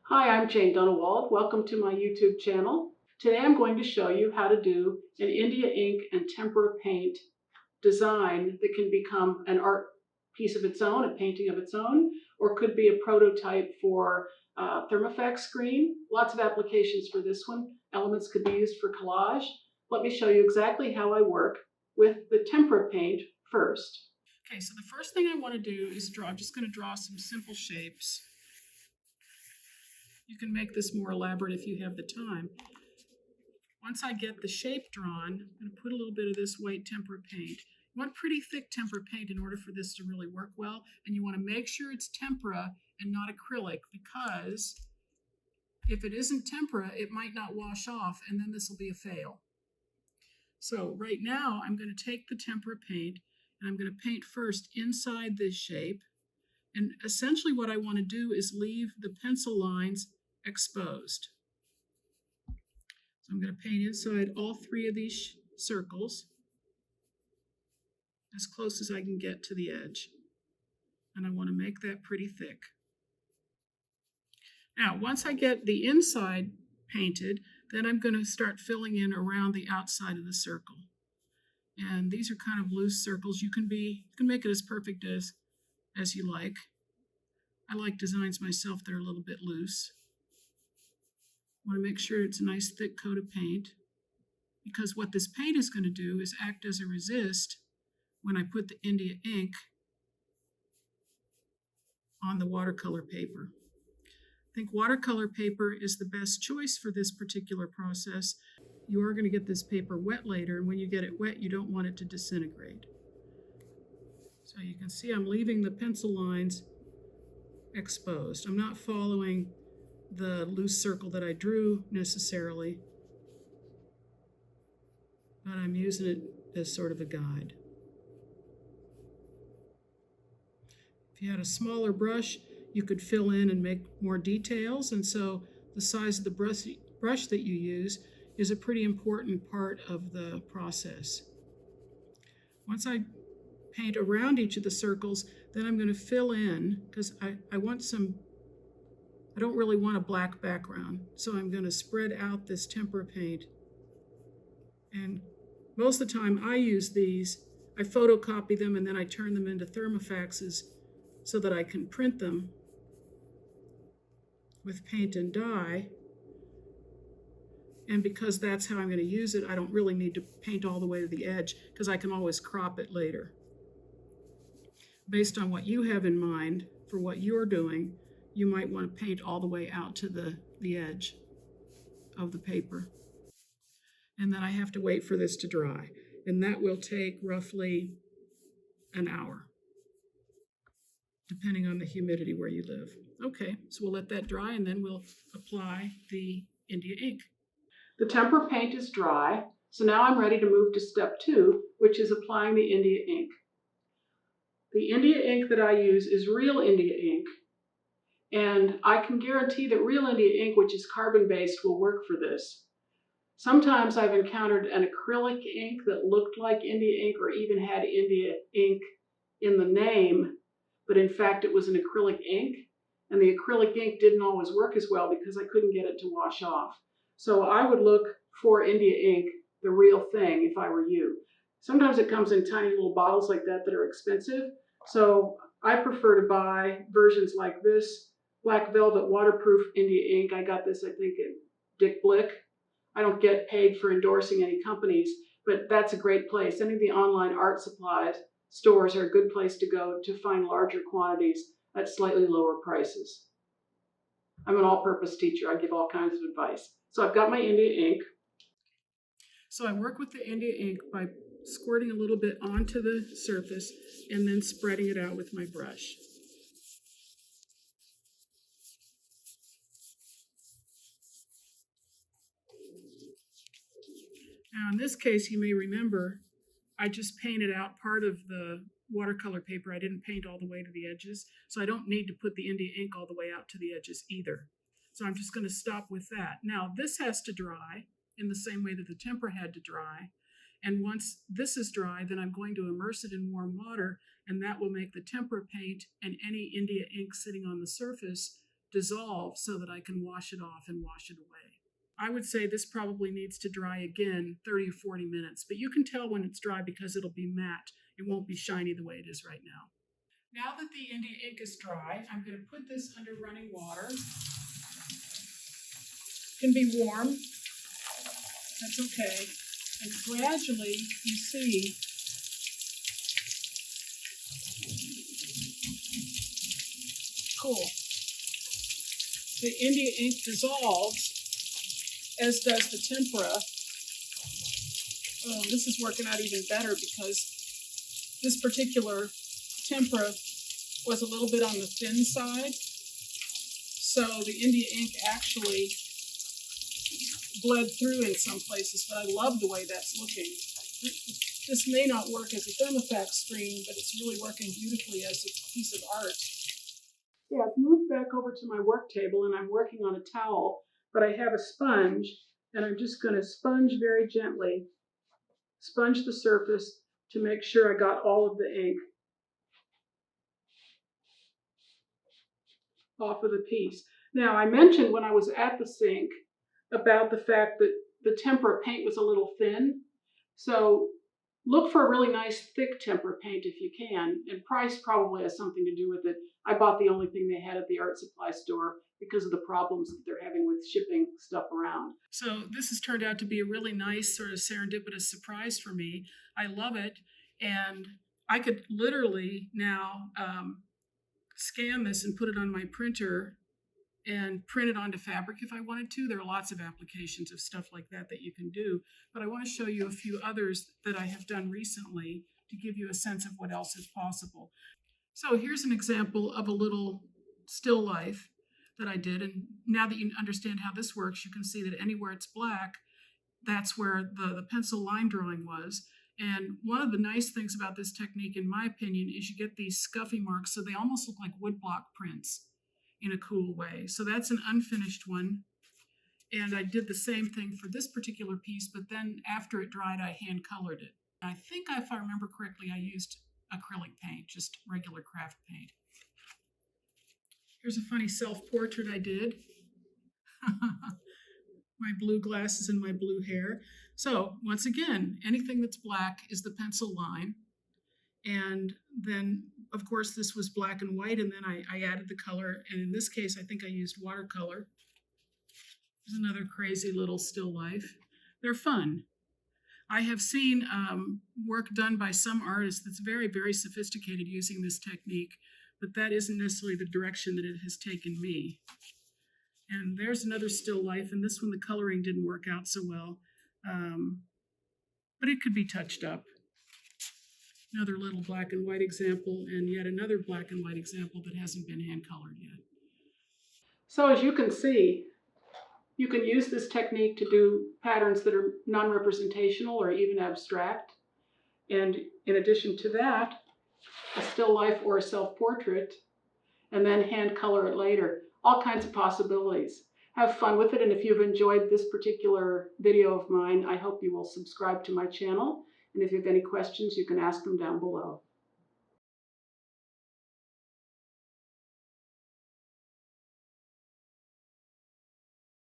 Hi, I'm Jane Dunawald. Welcome to my YouTube channel. Today I'm going to show you how to do an India ink and tempera paint design that can become an art piece of its own, a painting of its own, or could be a prototype for thermofax screen. Lots of applications for this one. Elements could be used for collage. Let me show you exactly how I work with the tempera paint first. Okay, so the first thing I want to do is draw. I'm just going to draw some simple shapes. You can make this more elaborate if you have the time. Once I get the shape drawn, I'm going to put a little bit of this white tempera paint. You want pretty thick tempera paint in order for this to really work well, and you want to make sure it's tempera and not acrylic, because if it isn't tempera, it might not wash off, and then this will be a fail. So right now, I'm going to take the tempera paint, and I'm going to paint first inside this shape. And essentially what I want to do is leave the pencil lines exposed. So I'm going to paint inside all three of these circles as close as I can get to the edge. And I want to make that pretty thick. Now, once I get the inside painted, then I'm going to start filling in around the outside of the circle. And these are kind of loose circles. You can make it as perfect as you like. I like designs myself that are a little bit loose. I want to make sure it's a nice thick coat of paint, because what this paint is going to do is act as a resist when I put the India ink on the watercolor paper. I think watercolor paper is the best choice for this particular process. You are going to get this paper wet later, and when you get it wet, you don't want it to disintegrate. So you can see I'm leaving the pencil lines exposed. I'm not following the loose circle that I drew necessarily, but I'm using it as sort of a guide. If you had a smaller brush, you could fill in and make more details, and so the size of the brush that you use is a pretty important part of the process. Once I paint around each of the circles, then I'm going to fill in, because I don't really want a black background, so I'm going to spread out this tempera paint. And most of the time I use these, I photocopy them and then I turn them into thermofaxes so that I can print them with paint and dye. And because that's how I'm going to use it, I don't really need to paint all the way to the edge, because I can always crop it later. Based on what you have in mind for what you're doing, you might want to paint all the way out to the edge of the paper. And then I have to wait for this to dry. And that will take roughly an hour, depending on the humidity where you live. Okay, so we'll let that dry, and then we'll apply the India ink. The tempera paint is dry, so now I'm ready to move to step 2, which is applying the India ink. The India ink that I use is real India ink, and I can guarantee that real India ink, which is carbon-based, will work for this. Sometimes I've encountered an acrylic ink that looked like India ink or even had India ink in the name, but in fact it was an acrylic ink, and the acrylic ink didn't always work as well because I couldn't get it to wash off. So I would look for India ink, the real thing, if I were you. Sometimes it comes in tiny little bottles like that that are expensive, so I prefer to buy versions like this, Black Velvet Waterproof India ink. I got this, I think, at Dick Blick. I don't get paid for endorsing any companies, but that's a great place. Any of the online art supplies stores are a good place to go to find larger quantities at slightly lower prices. I'm an all-purpose teacher. I give all kinds of advice. So I've got my India ink. So I work with the India ink by squirting a little bit onto the surface and then spreading it out with my brush. Now in this case, you may remember, I just painted out part of the watercolor paper. I didn't paint all the way to the edges, so I don't need to put the India ink all the way out to the edges either. So I'm just going to stop with that. Now this has to dry in the same way that the tempera had to dry. And once this is dry, then I'm going to immerse it in warm water, and that will make the tempera paint and any India ink sitting on the surface dissolve so that I can wash it off and wash it away. I would say this probably needs to dry again 30 or 40 minutes, but you can tell when it's dry because it'll be matte. It won't be shiny the way it is right now. Now that the India ink is dry, I'm going to put this under running water. It can be warm. That's okay. And gradually, you see, cool. The India ink dissolves, as does the tempera. Oh, this is working out even better because this particular tempera was a little bit on the thin side. So the India ink actually bled through in some places, but I love the way that's looking. This may not work as a thermofax screen, but it's really working beautifully as a piece of art. Yeah, I've moved back over to my work table and I'm working on a towel, but I have a sponge and I'm just going to sponge very gently, sponge the surface to make sure I got all of the ink off of the piece. Now, I mentioned when I was at the sink about the fact that the tempera paint was a little thin. So look for a really nice thick tempera paint if you can, and price probably has something to do with it. I bought the only thing they had at the art supply store because of the problems that they're having with shipping stuff around. So this has turned out to be a really nice sort of serendipitous surprise for me. I love it, and I could literally now scan this and put it on my printer and print it onto fabric if I wanted to. There are lots of applications of stuff like that that you can do, but I want to show you a few others that I have done recently to give you a sense of what else is possible. So here's an example of a little still life that I did, and now that you understand how this works, you can see that anywhere it's black, that's where the pencil line drawing was. And one of the nice things about this technique, in my opinion, is you get these scuffy marks, so they almost look like woodblock prints in a cool way. So that's an unfinished one. And I did the same thing for this particular piece, but then after it dried, I hand colored it. I think if I remember correctly, I used acrylic paint, just regular craft paint. Here's a funny self-portrait I did. My blue glasses and my blue hair. So once again, anything that's black is the pencil line. And then, of course, this was black and white, and then I added the color. And in this case, I think I used watercolor. There's another crazy little still life. They're fun. I have seen work done by some artists that's very, very sophisticated using this technique, but that isn't necessarily the direction that it has taken me. And there's another still life, and this one the coloring didn't work out so well, but it could be touched up. Another little black and white example, and yet another black and white example that hasn't been hand colored yet. So as you can see, you can use this technique to do patterns that are non-representational or even abstract. And in addition to that, a still life or a self-portrait, and then hand color it later. All kinds of possibilities. Have fun with it, and if you've enjoyed this particular video of mine, I hope you will subscribe to my channel. And if you have any questions, you can ask them down below.